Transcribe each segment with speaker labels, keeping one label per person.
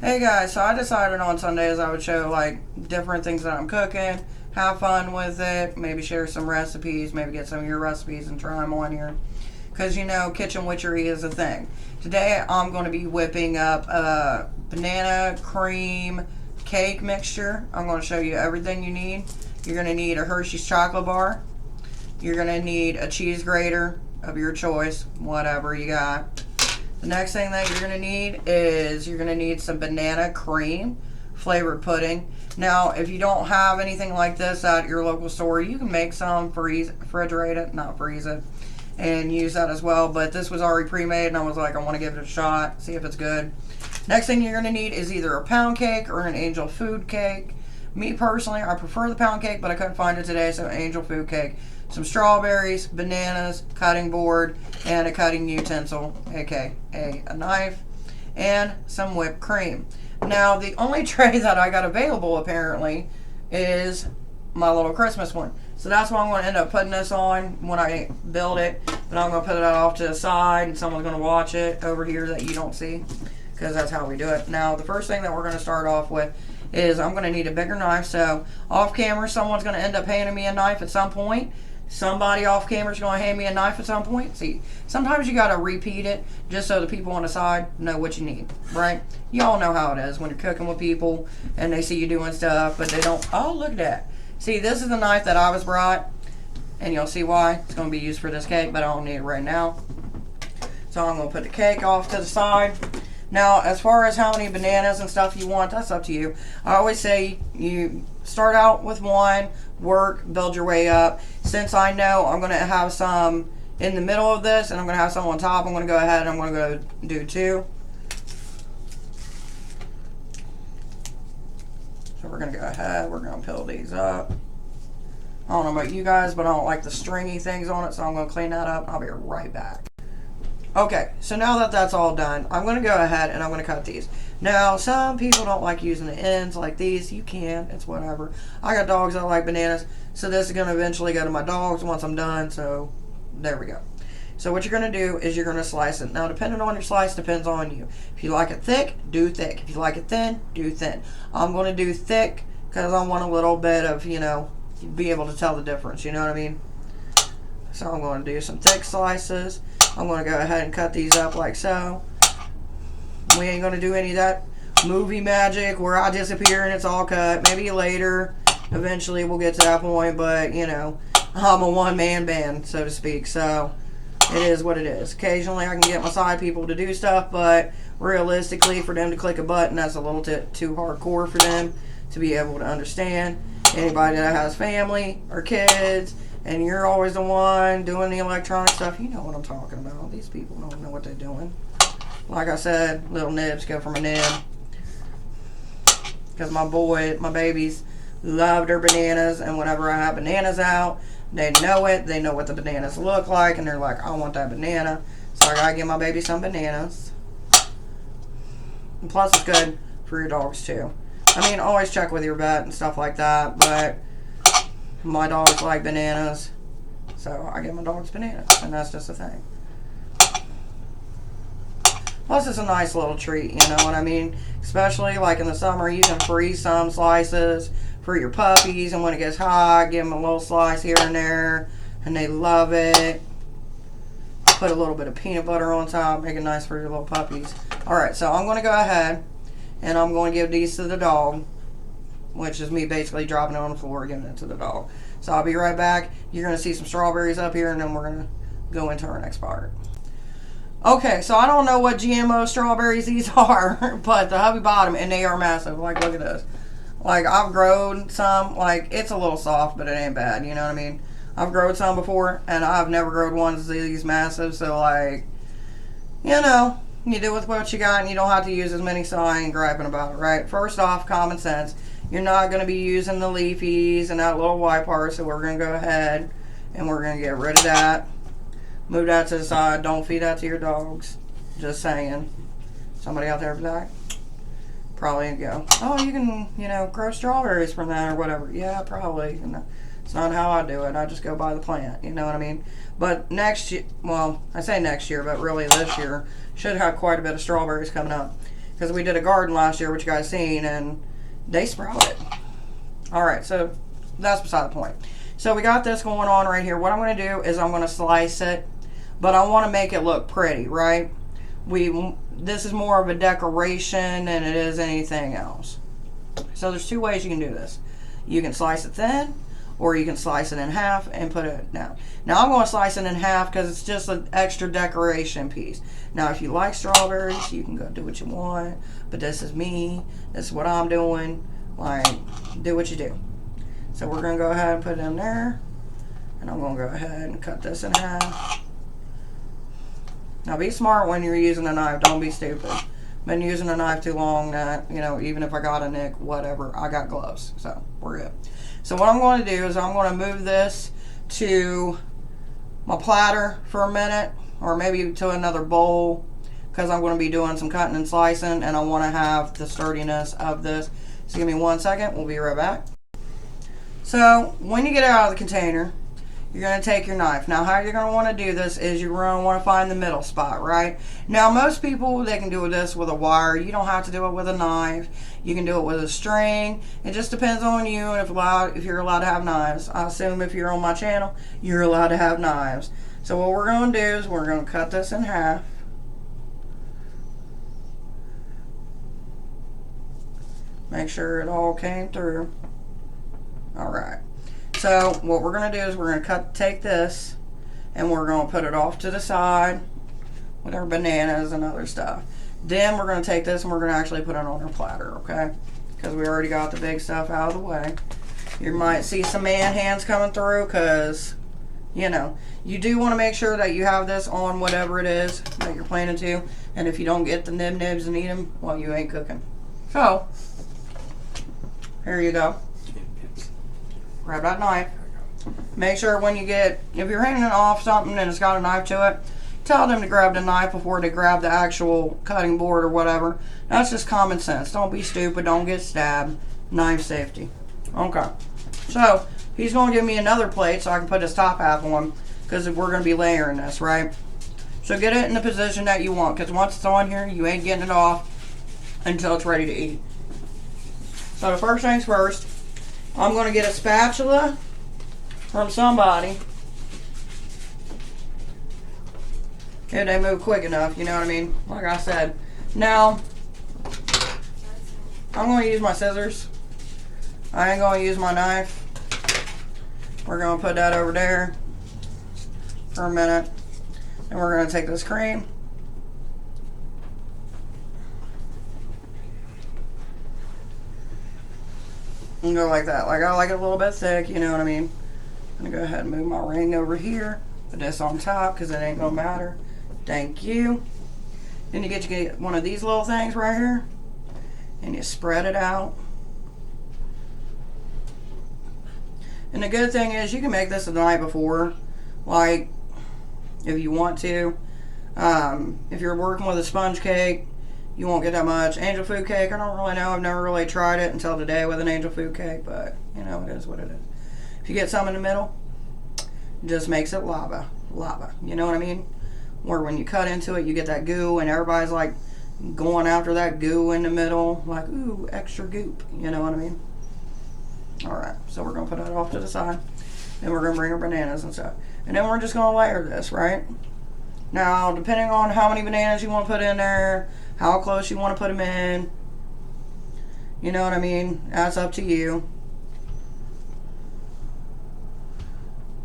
Speaker 1: Hey guys, so I decided on Sundays I would show like different things that I'm cooking, have fun with it, maybe share some recipes, maybe get some of your recipes and try them on here. Because you know, kitchen witchery is a thing. Today I'm going to be whipping up a banana cream cake mixture. I'm going to show you everything you need. You're going to need a Hershey's chocolate bar. You're going to need a cheese grater of your choice, whatever you got. The next thing that you're going to need is you're going to need some banana cream flavored pudding. Now, if you don't have anything like this at your local store, you can make some, refrigerate it, not freeze it, and use that as well. But this was already pre-made, and I was like, I want to give it a shot, see if it's good. Next thing you're going to need is either a pound cake or an angel food cake. Me personally, I prefer the pound cake, but I couldn't find it today, so angel food cake. Some strawberries, bananas, cutting board, and a cutting utensil, aka a knife, and some whipped cream. Now, the only tray that I got available, apparently, is my little Christmas one. So that's what I'm going to end up putting this on when I build it. But I'm going to put it off to the side, and someone's going to watch it over here that you don't see, because that's how we do it. Now, the first thing that we're going to start off with is I'm going to need a bigger knife. So off camera, someone's going to end up handing me a knife at some point. Somebody off camera is going to hand me a knife at some point. See, sometimes you got to repeat it just so the people on the side know what you need, right? You all know how it is when you're cooking with people and they see you doing stuff, but they don't. Oh, look at that. See, this is the knife that I was brought, and you'll see why. It's going to be used for this cake, but I don't need it right now. So I'm going to put the cake off to the side. Now, as far as how many bananas and stuff you want, that's up to you. I always say you start out with one, work, build your way up. Since I know I'm going to have some in the middle of this and I'm going to have some on top, I'm going to go ahead and I'm going to go do two. So we're going to go ahead, we're going to peel these up. I don't know about you guys, but I don't like the stringy things on it, so I'm going to clean that up. I'll be right back. Okay, so now that that's all done, I'm going to go ahead and I'm going to cut these. Now, some people don't like using the ends like these. You can, it's whatever. I got dogs that like bananas, so this is going to eventually go to my dogs once I'm done, so there we go. So what you're going to do is you're going to slice it. Now, depending on your slice, depends on you. If you like it thick, do thick. If you like it thin, do thin. I'm going to do thick because I want a little bit of, you know, be able to tell the difference, you know what I mean? So I'm going to do some thick slices. I'm going to go ahead and cut these up like so. We ain't going to do any of that movie magic where I disappear and it's all cut. Maybe later, eventually we'll get to that point, but, you know, I'm a one-man band, so to speak, so it is what it is. Occasionally I can get my side people to do stuff, but realistically, for them to click a button, that's a little too hardcore for them to be able to understand. Anybody that has family or kids, and you're always the one doing the electronic stuff, you know what I'm talking about. These people don't know what they're doing. Like I said, little nibs go from a nib. Because my babies love their bananas, and whenever I have bananas out, they know it. They know what the bananas look like, and they're like, I want that banana. So I gotta give my baby some bananas. And plus, it's good for your dogs too. I mean, always check with your vet and stuff like that, but my dogs like bananas, so I give my dogs bananas, and that's just a thing. Plus, it's a nice little treat, you know what I mean? Especially like in the summer, you can freeze some slices for your puppies, and when it gets hot, give them a little slice here and there, and they love it. Put a little bit of peanut butter on top, make it nice for your little puppies. Alright, so I'm going to go ahead, and I'm going to give these to the dog, which is me basically dropping it on the floor and giving it to the dog. So I'll be right back. You're going to see some strawberries up here, and then we're going to go into our next part. Okay, so I don't know what GMO strawberries these are, but the Hubby bought them, and they are massive. Like, look at this. Like, I've grown some. Like, it's a little soft, but it ain't bad. You know what I mean? I've grown some before, and I've never grown ones these massive. So, like, you know, you do with what you got, and you don't have to use as many, so I ain't griping about it, right? First off, common sense. You're not going to be using the leafies and that little white part, so we're going to go ahead and we're going to get rid of that. Move that to the side. Don't feed that to your dogs. Just saying. Somebody out there for that? Probably go, oh, you can, you know, grow strawberries from that or whatever. Yeah, probably. And it's not how I do it. I just go buy the plant. You know what I mean? But next year, well, I say next year, but really this year, should have quite a bit of strawberries coming up. because we did a garden last year, which you guys seen, and they sprouted. All right, so that's beside the point. So we got this going on right here. What I'm going to do is I'm going to slice it, but I want to make it look pretty, right? This is more of a decoration than it is anything else. So there's two ways you can do this. You can slice it thin, or you can slice it in half and put it down. Now I'm going to slice it in half because it's just an extra decoration piece. Now if you like strawberries, you can go do what you want, but this is me. This is what I'm doing. Like, do what you do. So we're going to go ahead and put it in there, and I'm going to go ahead and cut this in half. Now be smart when you're using a knife. Don't be stupid. Been using a knife too long that, you know, even if I got a nick, whatever, I got gloves, so we're good. So what I'm going to do is I'm going to move this to my platter for a minute, or maybe to another bowl, because I'm going to be doing some cutting and slicing, and I want to have the sturdiness of this. So give me 1 second, we'll be right back. So when you get it out of the container, you're going to take your knife. Now how you're going to want to do this is you're going to want to find the middle spot, right? Now most people, they can do this with a wire. You don't have to do it with a knife. You can do it with a string. It just depends on you and if you're allowed to have knives. I assume if you're on my channel, you're allowed to have knives. So what we're going to do is we're going to cut this in half. Make sure it all came through. All right. So what we're going to do is we're going to take this and we're going to put it off to the side with our bananas and other stuff. Then we're going to take this and we're going to actually put it on our platter, okay? Because we already got the big stuff out of the way. You might see some man hands coming through because, you know, you do want to make sure that you have this on whatever it is that you're planning to. And if you don't get the nibs and eat them, well, you ain't cooking. So, here you go. Grab that knife. Make sure when you get, if you're handing off something and it's got a knife to it, tell them to grab the knife before they grab the actual cutting board or whatever. That's just common sense. Don't be stupid. Don't get stabbed. Knife safety. Okay. So, he's going to give me another plate so I can put his top half on because we're going to be layering this, right? So get it in the position that you want because once it's on here, you ain't getting it off until it's ready to eat. So the first things first, I'm going to get a spatula from somebody. If they move quick enough, you know what I mean? Like I said. Now, I'm going to use my scissors. I ain't going to use my knife. We're going to put that over there for a minute. And we're going to take this cream. And go like that. Like I like it a little bit thick, you know what I mean? I'm gonna go ahead and move my ring over here. Put this on top because it ain't gonna matter. Thank you. Then you get one of these little things right here. And you spread it out. And the good thing is you can make this the night before. Like, if you want to. If you're working with a sponge cake, you won't get that much. Angel food cake, I don't really know. I've never really tried it until today with an angel food cake, but you know, it is what it is. If you get some in the middle, it just makes it lava. You know what I mean? Where when you cut into it, you get that goo, and everybody's like going after that goo in the middle. Like, ooh, extra goop. You know what I mean? Alright, so we're going to put that off to the side. Then we're going to bring our bananas and stuff. And then we're just going to layer this, right? Now, depending on how many bananas you want to put in there, how close you want to put them in. You know what I mean? That's up to you.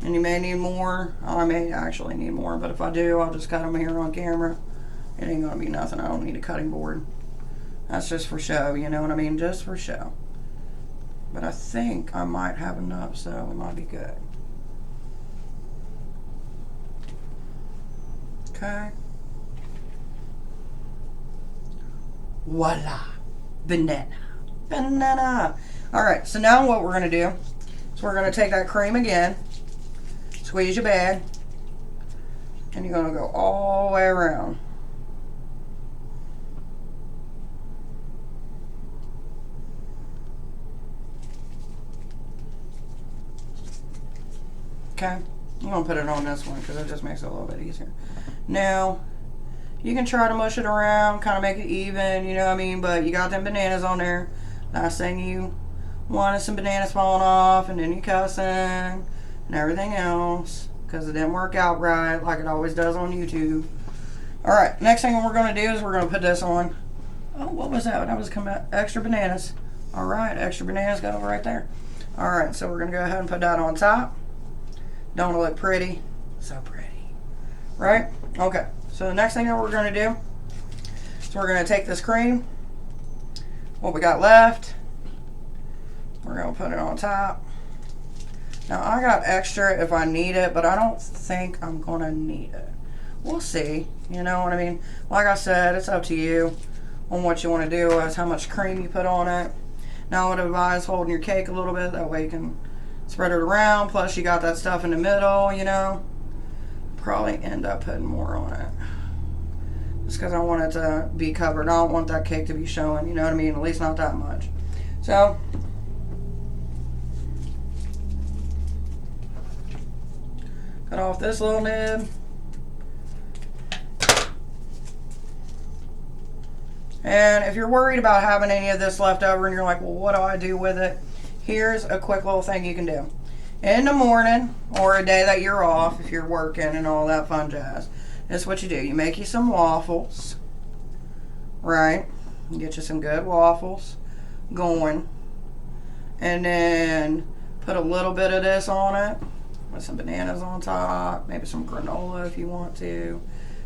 Speaker 1: And you may need more. I may actually need more, but if I do, I'll just cut them here on camera. It ain't going to be nothing. I don't need a cutting board. That's just for show, you know what I mean? Just for show. But I think I might have enough, so we might be good. Okay. Voila. Banana. Alright, so now what we're going to do is we're going to take that cream again, squeeze your bag, and you're going to go all the way around. Okay, I'm going to put it on this one because it just makes it a little bit easier. Now, You can try to mush it around, kind of make it even, you know what I mean? But you got them bananas on there. Last thing you want is some bananas falling off, and then you cussing and everything else because it didn't work out right like it always does on YouTube. Alright, next thing we're going to do is we're going to put this on. Oh, what was that? That was coming out. Extra bananas. Alright, extra bananas go right there. Alright, so we're going to go ahead and put that on top. Don't it look pretty? So pretty. Right? Okay. So the next thing that we're going to do is we're going to take this cream, what we got left, we're going to put it on top. Now I got extra if I need it, but I don't think I'm going to need it. We'll see. You know what I mean? Like I said, it's up to you on what you want to do as how much cream you put on it. Now I would advise holding your cake a little bit, that way you can spread it around, plus you got that stuff in the middle, you know. Probably end up putting more on it just because I want it to be covered. I don't want that cake to be showing, you know what I mean? At least not that much. So cut off this little nib. And if you're worried about having any of this left over and you're like, well, what do I do with it? Here's a quick little thing you can do. In the morning, or a day that you're off, if you're working and all that fun jazz, this is what you do. You make you some waffles, right? You get you some good waffles going. And then put a little bit of this on it, with some bananas on top, maybe some granola if you want to.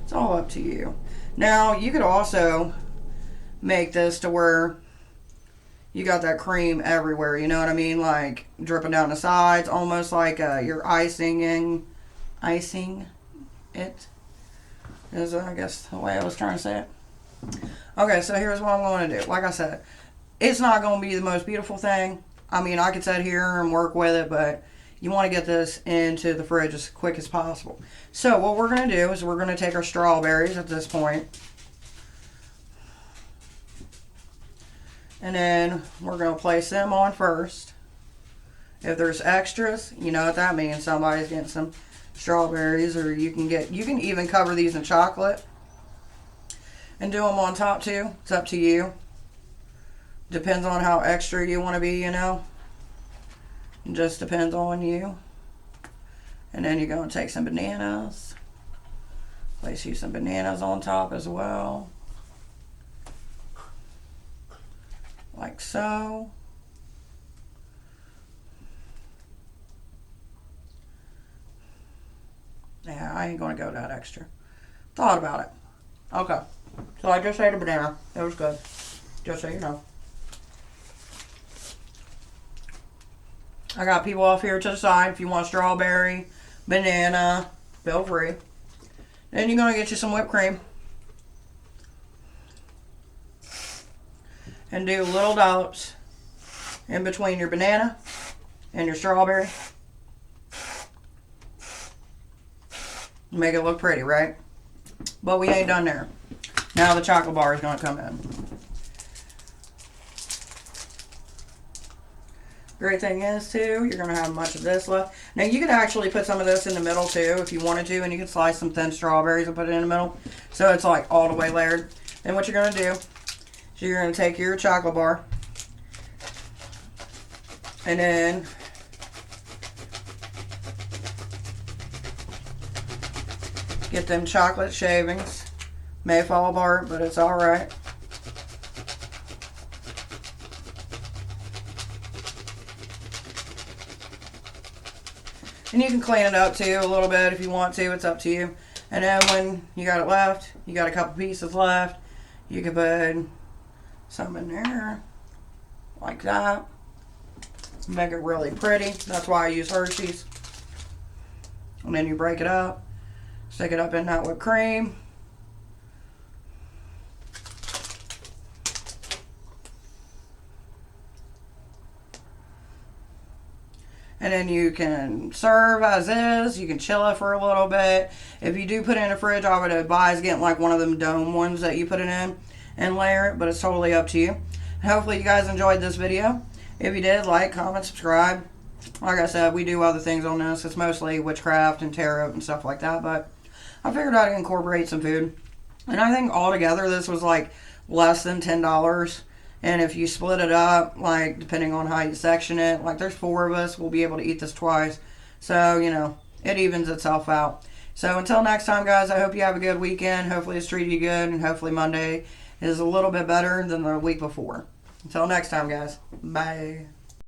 Speaker 1: It's all up to you. Now, you could also make this to where you got that cream everywhere, you know what I mean? Like dripping down the sides, almost like you're icing it. Is I guess the way I was trying to say it. Okay, so here's what I'm going to do. Like I said, it's not going to be the most beautiful thing. I mean, I could sit here and work with it, but you want to get this into the fridge as quick as possible. So what we're going to do is we're going to take our strawberries at this point. And then we're going to place them on first. If there's extras, you know what that means. Somebody's getting some strawberries, or you can even cover these in chocolate and do them on top too. It's up to you. Depends on how extra you want to be, you know. It just depends on you. And then you're going to take some bananas. Place you some bananas on top as well. Like so. Yeah, I ain't gonna go that extra. Thought about it. Okay. So I just ate a banana. It was good. Just so you know. I got people off here to the side. If you want strawberry, banana, feel free. Then you're gonna get you some whipped cream. And do little dollops in between your banana and your strawberry. Make it look pretty, right? But we ain't done there. Now the chocolate bar is going to come in. Great thing is, too, you're going to have much of this left. Now, you could actually put some of this in the middle, too, if you wanted to. And you could slice some thin strawberries and put it in the middle. So it's like all the way layered. And what you're going to do, so you're going to take your chocolate bar and then get them chocolate shavings. May fall apart, but it's alright. And you can clean it up too a little bit if you want to. It's up to you. And then when you got it left, you got a couple pieces left, you can put some in there, like that. Make it really pretty. That's why I use Herseys. And then you break it up, stick it up in that whipped cream. And then you can serve as is. You can chill it for a little bit. If you do put it in the fridge, I would advise getting like one of them dome ones that you put it in and layer it, but it's totally up to you. Hopefully you guys enjoyed this video. If you did, like, comment, subscribe. Like I said, we do other things on this. It's mostly witchcraft and tarot and stuff like that, but I figured I'd incorporate some food. And I think altogether this was like less than $10. And if you split it up, like depending on how you section it, like there's 4 of us, we'll be able to eat this twice. So, it evens itself out. So until next time, guys, I hope you have a good weekend. Hopefully it's treated you good, and hopefully Monday is a little bit better than the week before. Until next time, guys. Bye.